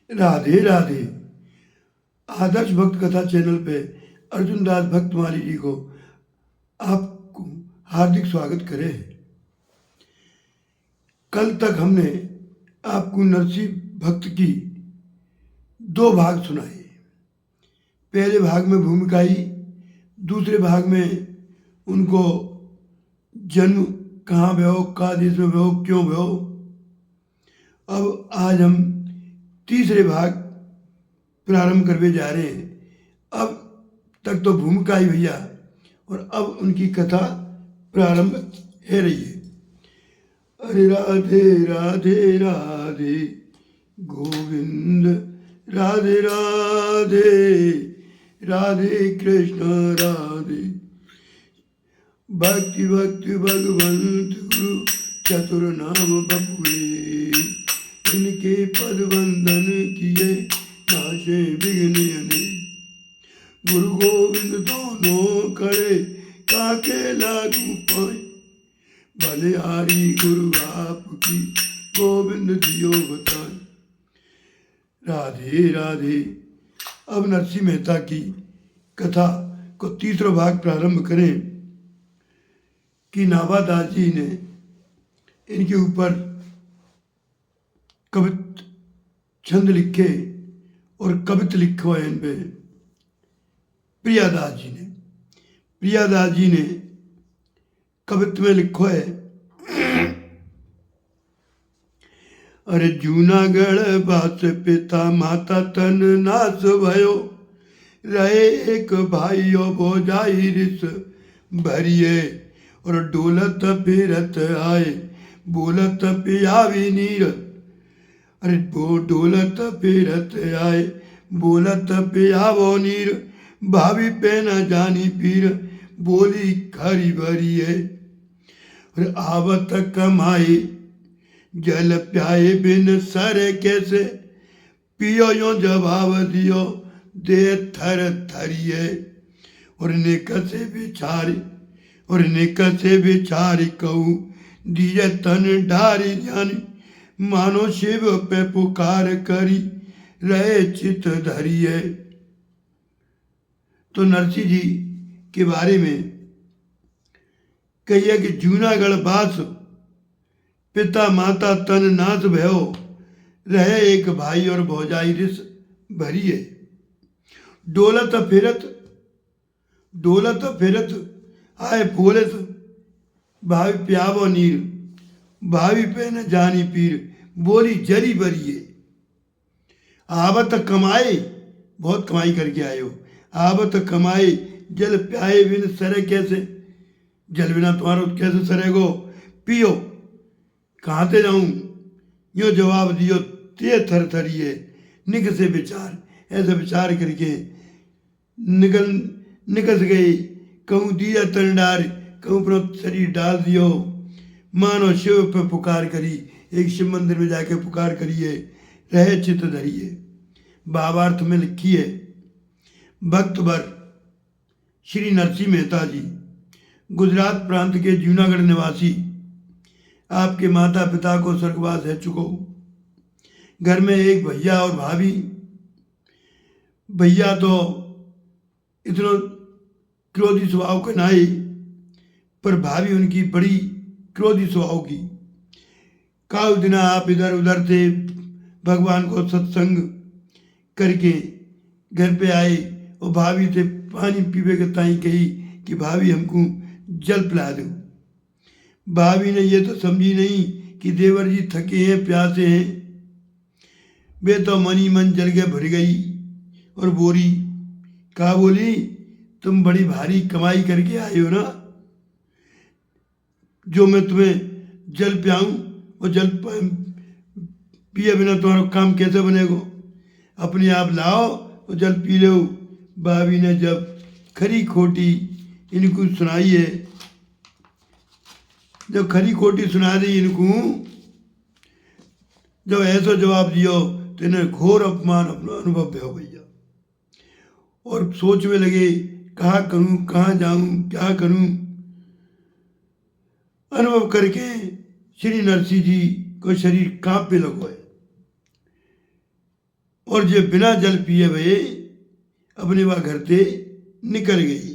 राधे राधे। आदर्श भक्त कथा चैनल पे अर्जुन दास भक्तमाली जी को आपको हार्दिक स्वागत करे। कल तक हमने आपको नरसिंह भक्त की दो भाग सुनाए। पहले भाग में भूमिका आई, दूसरे भाग में उनको जन्म कहाँ भयो, का देश में भयो, क्यों भयो। अब आज हम तीसरे भाग प्रारंभ करने जा रहे हैं। अब तक तो भूमिका आई भैया, और अब उनकी कथा प्रारंभ हो रही है। अरे राधे राधे राधे गोविंद, राधे राधे राधे कृष्ण राधे। भक्ति भक्ति भगवंत गुरु चतुर नाम बपुए, इनके पद वंदन किए नाशे विघ्न अनेक। गुरु गोविंद दोनों करे काके लागू पाए, बलिहारी गुरु आपकी गोविंद दियो बताए। राधे राधे। अब नरसिंह मेहता की कथा को तीसरा भाग प्रारंभ करें कि नाभादास जी ने इनके ऊपर कवित छंद लिखे और कवित लिखवाए इन पे प्रियादास जी ने। प्रियादास जी ने कवित में लिखो है, अरे जूनागढ़ बास पिता माता तन नाश भयो, रहे एक भाइयों भोजाई रिस भरिए, और डोलत फिरत आए बोलत पियावी नीर। अरे वो डोलत फिरत आए बोलत पियावो नीर, भाभी पे न जानी पीर बोली खरी भरी है। और आवत कमाई जल प्याए बिन सरे कैसे, पियो यो जवाब दियो दे थर थरिए। और निकसे बिचारी और निकसे बिचारी कहूँ दिए तन ढारी जानी, मानो शिव पे पुकार करी रहे चित धरिए। तो नरसिंह जी के बारे में कहिए कि जूनागढ़ बास पिता माता तन नाश भयो, रहे एक भाई और भौजाई रिस भरिए। डोलत फिरत आए बोलत भावी प्यावो नीर, भावी पे न जानी पीर बोली जरी भरिए। आवत कमाए, बहुत कमाई करके आए हो, आवत कमाए जल प्याए बिन सरे कैसे, जल बिना तुम्हारा कैसे सरेगो, पियो कहाँ से जाऊं, यो जवाब दियो ते थर थरिए। निक से विचार, ऐसे विचार करके निकस गई, कहूँ दिया तन डार, कहूँ अपना शरीर डाल दियो, मानो शिव पे पुकार करी, एक शिव मंदिर में जाके पुकार करिए, रहे चित धरिए। भावार्थ में लिखिए, भक्तवर श्री नरसिंह मेहता जी गुजरात प्रांत के जूनागढ़ निवासी, आपके माता पिता को स्वर्गवास है चुको। घर में एक भैया और भाभी। भैया तो इतना क्रोधी स्वभाव का नहीं, पर भाभी उनकी बड़ी क्रोधी स्वभाव की। काउ दिना आप इधर उधर से भगवान को सत्संग करके घर पे आए और भाभी से पानी पीवे के ताई कही कि भाभी हमको जल पिला दो। भाभी ने ये तो समझी नहीं कि देवर जी थके हैं, प्यासे हैं। वे तो मनी मन जल के भर गई और बोली, कहा बोली, तुम बड़ी भारी कमाई करके आए हो ना, जो मैं तुम्हें जल पियाऊं, और जल पिए बिना तुम्हारा काम कैसे बनेगा, अपने आप लाओ और जल पी लो। भाभी ने जब खरी खोटी इनको सुनाई है, जब खरी खोटी सुना दी इनको, जब ऐसा जवाब दियो तो इन्हें घोर अपमान अपना अनुभव भयो भैया। और सोच में लगे, कहाँ करूं, कहाँ जाऊं, क्या करूं। अनुभव करके श्री नरसिंह जी को शरीर कांपने लगो है। और जे बिना जल पिए भये अपने वह घर से निकल गई।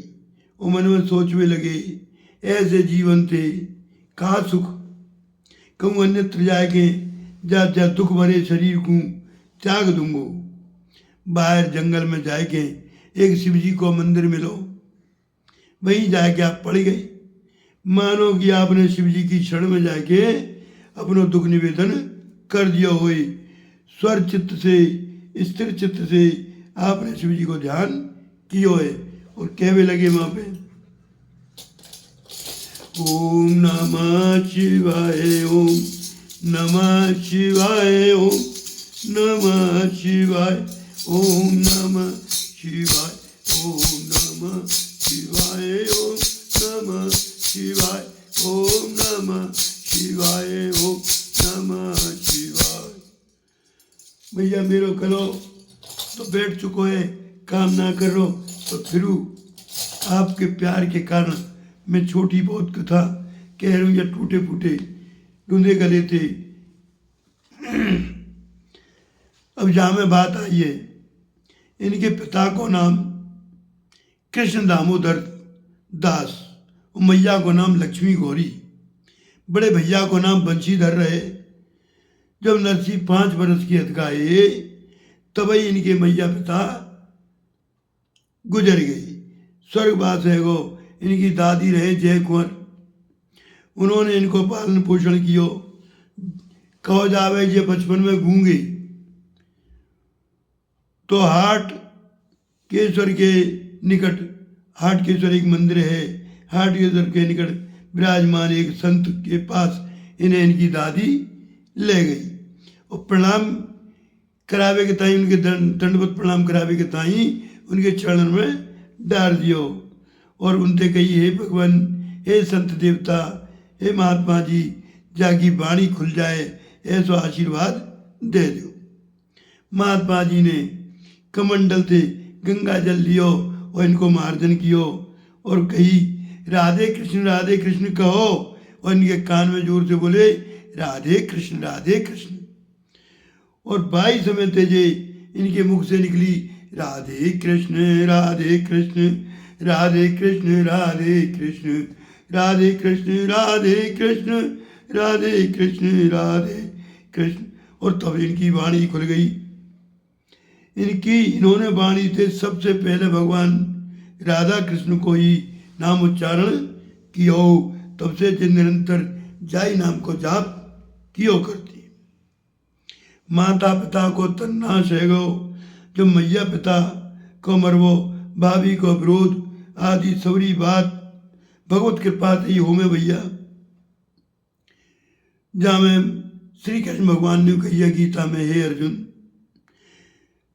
वो मन में सोचने लगे, ऐसे जीवन थे कहा सुख, कहूँ अन्यत्र जाके जा जा दुख भरे शरीर को त्याग दूंगो। बाहर जंगल में जाके एक शिव जी को मंदिर मिलो, वहीं जाके आप पड़ गए। मानो कि आपने शिव जी की शरण में जाके अपना दुख निवेदन कर दिया हुए। स्वर चित्त से, स्थिर चित्त से आपने शिव जी को ध्यान किया है और कहने लगे वहां पे, ओम नमः शिवाय, ओम नमः शिवाय, ओम नमः शिवाय, ओम नमः शिवाय, ओम नमः शिवाय, ओम नमः शिवाय, ओम नमः शिवाय, ओम नमः शिवाय। भैया मेरो करो तो बैठ चुको है, काम ना करो तो फिरू। आपके प्यार के कारण मैं छोटी बहुत कथा कह रहा हूँ या टूटे फूटे ढूंढे गले थे। अब जहाँ में बात आई है, इनके पिता को नाम कृष्ण दामोदर दास और मैया को नाम लक्ष्मी गौरी। बड़े भैया को नाम बंशीधर रहे। जब नरसी 5 वर्ष की हथकाए तब ही इनके मैया पिता गुजर गई। स्वर्गवास है गो इनकी दादी रहे जय कुंवर। उन्होंने इनको पालन पोषण कियो। कहो जावे जे बचपन में गूंगे तो हाट केश्वर के निकट, हाट केश्वर एक मंदिर है, हाट केश्वर के निकट विराजमान एक संत के पास इन्हें इनकी दादी ले गई और प्रणाम करावे के ताई, उनके दंडवत प्रणाम करावे के ताई उनके चरण में डाल दियो और उनसे कही, हे भगवान, हे संत देवता, हे महात्मा जी, जाकी वाणी खुल जाए ऐसा आशीर्वाद दे दो। महात्मा जी ने कमंडल से गंगा जल लियो और इनको मार्जन कियो और कही, राधे कृष्ण कहो, और इनके कान में जोर से बोले, राधे कृष्ण। और 22 समय तेजे इनके मुख से निकली, राधे कृष्ण राधे कृष्ण राधे कृष्ण राधे कृष्ण राधे कृष्ण राधे कृष्ण राधे कृष्ण राधे कृष्ण। और तब इनकी वाणी खुल गई। इन्होंने वाणी से सबसे पहले भगवान राधा कृष्ण को ही नाम उच्चारण कियो। तब से निरंतर जाई नाम को जाप कियो करती। माता पिता को तन्नाश है गो, जो मैया पिता को मरवो, भाभी को विरोध आदि सवरी बात भगवत कृपा से ही हो में भैया। जहाँ में श्री कृष्ण भगवान ने कही गीता में, हे अर्जुन,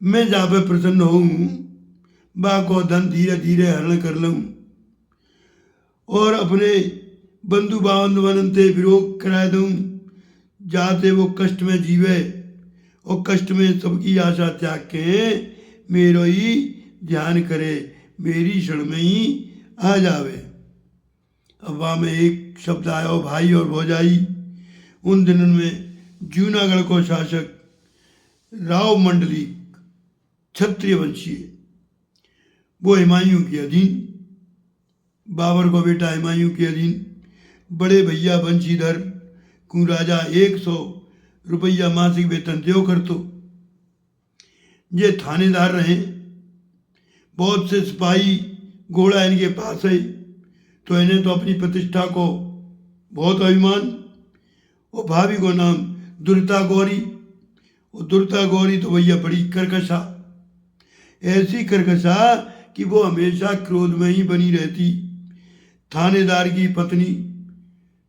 मैं जहाँ पे प्रसन्न हूँ बा को धन धीरे धीरे हरण कर लूँ और अपने बंधु बांधवन से विरोध करा दूँ, जाते वो कष्ट में जीवे और कष्ट में सबकी आशा त्याग के मेरो ही ध्यान करे, मेरी शरण में ही आ जावे। अब वहाँ में एक शब्द आयो, भाई और भौजाई। उन दिनों में जूनागढ़ को शासक राव मंडली क्षत्रिय वंशीय, वो हुमायूं के अधीन, बाबर को बेटा हुमायूं के अधीन। बड़े भैया बंशीधर को राजा 100 रुपया मासिक वेतन देव कर तो ये थानेदार रहे। बहुत से सिपाही घोड़ा इनके पास है, तो इन्हें तो अपनी प्रतिष्ठा को बहुत अभिमान। वो भाभी को नाम दुर्ता गौरी। वो दुर्ता गौरी तो भैया बड़ी कर्कशा, ऐसी कर्कशा कि वो हमेशा क्रोध में ही बनी रहती। थानेदार की पत्नी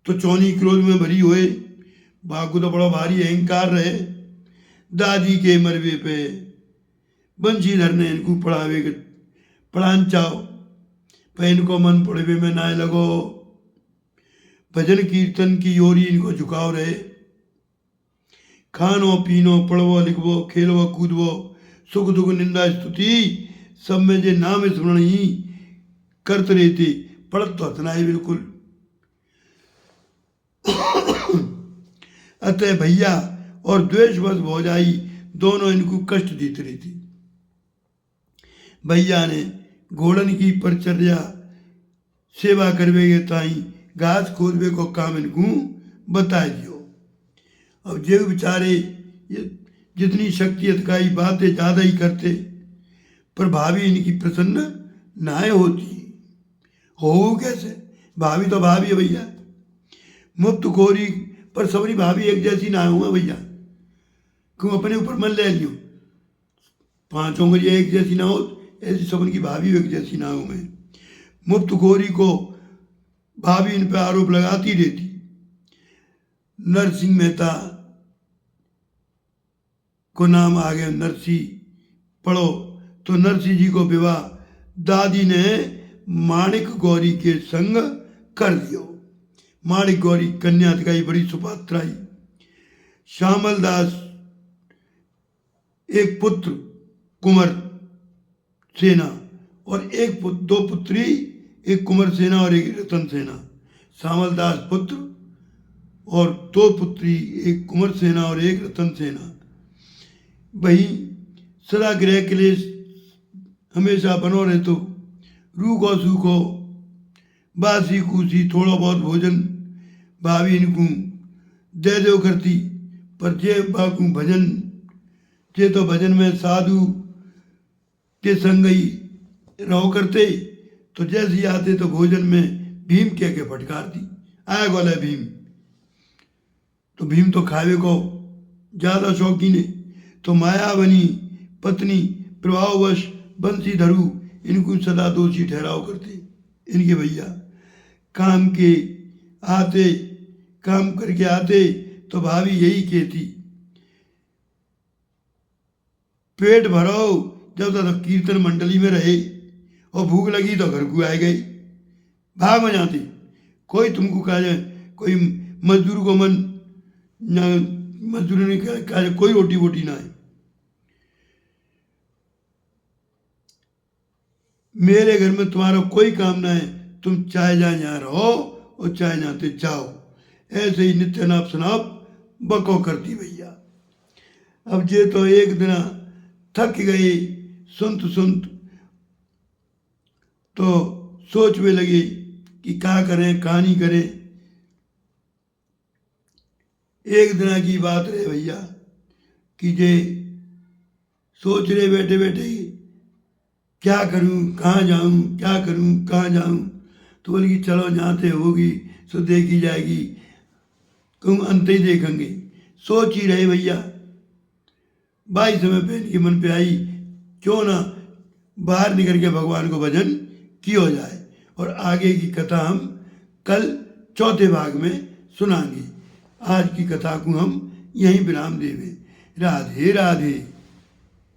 तो चौनी क्रोध में भरी हुए, बाकू तो बड़ा भारी अहंकार रहे। दादी के मरवे पे बंशीधर ने इनको पढ़ान चाहो, पर इनको मन पड़वे में ना लगो। भजन कीर्तन की ओर इनको झुकाव रहे। खानो पीनो पढ़वो लिखवो खेलवो कूदवो सुख दुख निंदा स्तुति सब में जे नाम स्मरण ही करते रहते, पढ़त तो हतना ही बिल्कुल। अतः भैया और द्वेषवश भौजाई दोनों इनको कष्ट देती रहती। भैया ने घोड़न की परिचर्या सेवा करवे ताई घास खोदवे को काम इनको बता दियो। अब जे बेचारे जितनी शक्ति अतकाई बातें ज़्यादा ही करते, पर भाभी इनकी प्रसन्न नाय होती। हो कैसे? भाभी तो भाभी है भैया, मुफ्त खोरी पर सबरी भाभी एक जैसी ना हुआ भैया। क्यों अपने ऊपर मन ले लियो, पांचों को एक जैसी ना हो, ऐसी सबन की भाभी एक जैसी ना हो। मैं मुफ्त खोरी को भाभी इन पे आरोप लगाती रहती। नरसिंह मेहता को नाम आ गया नरसिंह, पढ़ो तो नरसिंह जी को विवाह दादी ने माणिक गौरी के संग कर दियो। माणिक गौरी कन्या अतकाई बड़ी सुपात्राई। श्यामल दास एक पुत्र कुंवर सेना और एक दो पुत्री, एक कुंवर सेना और एक रतन सेना। श्यामल दास पुत्र और दो पुत्री, एक कुंवर सेना और एक रतन सेना। वही सदा गृह क्लेश हमेशा बनो रहे तो रूखो सूखो बासी कूसी थोड़ा बहुत भोजन भाभी इनको दे दो करती। पर जे बाकू भजन जे तो भजन में साधु के संग ही रहो करते, तो जैसे ही आते तो भोजन में भीम कह के फटकारती। आया गोला भीम, तो भीम तो खावे को ज़्यादा शौकीन है, तो माया बनी पत्नी प्रभाववश बंसीधरु इनको सदा दोषी ठहराव करते। इनके भैया काम करके आते तो भाभी यही कहती, पेट भरो जब तक कीर्तन मंडली में रहे, और भूख लगी तो घर को आए गए, भाग में जाते। कोई तुमको कहा जाए, कोई मजदूर को मन मजदूर ने कहा जाए कोई रोटी वोटी ना है। मेरे घर में तुम्हारा कोई काम ना है, तुम चाहे जहाँ यहाँ रहो और चाहे जाते जाओ। ऐसे ही नित्य नाप शनाप बको करती भैया। अब जे तो एक दिन थक गए सुनत तो सोच में लगे कि क्या करें कहाँ नहीं करें। एक दिन की बात रहे भैया कि जे सोच रहे बैठे बैठे क्या करूं कहाँ जाऊं, क्या करूं कहाँ जाऊं। तो बोले कि चलो जाते होगी सो देखी जाएगी, कहूँ अंत ही देखेंगे। सोच ही रहे भैया, बाई समय पे इनके मन पे आई क्यों ना बाहर निकल के भगवान को भजन किया जाए। और आगे की कथा हम कल चौथे भाग में सुनाएंगे। आज की कथा को हम यहीं विराम देवे। राधे राधे।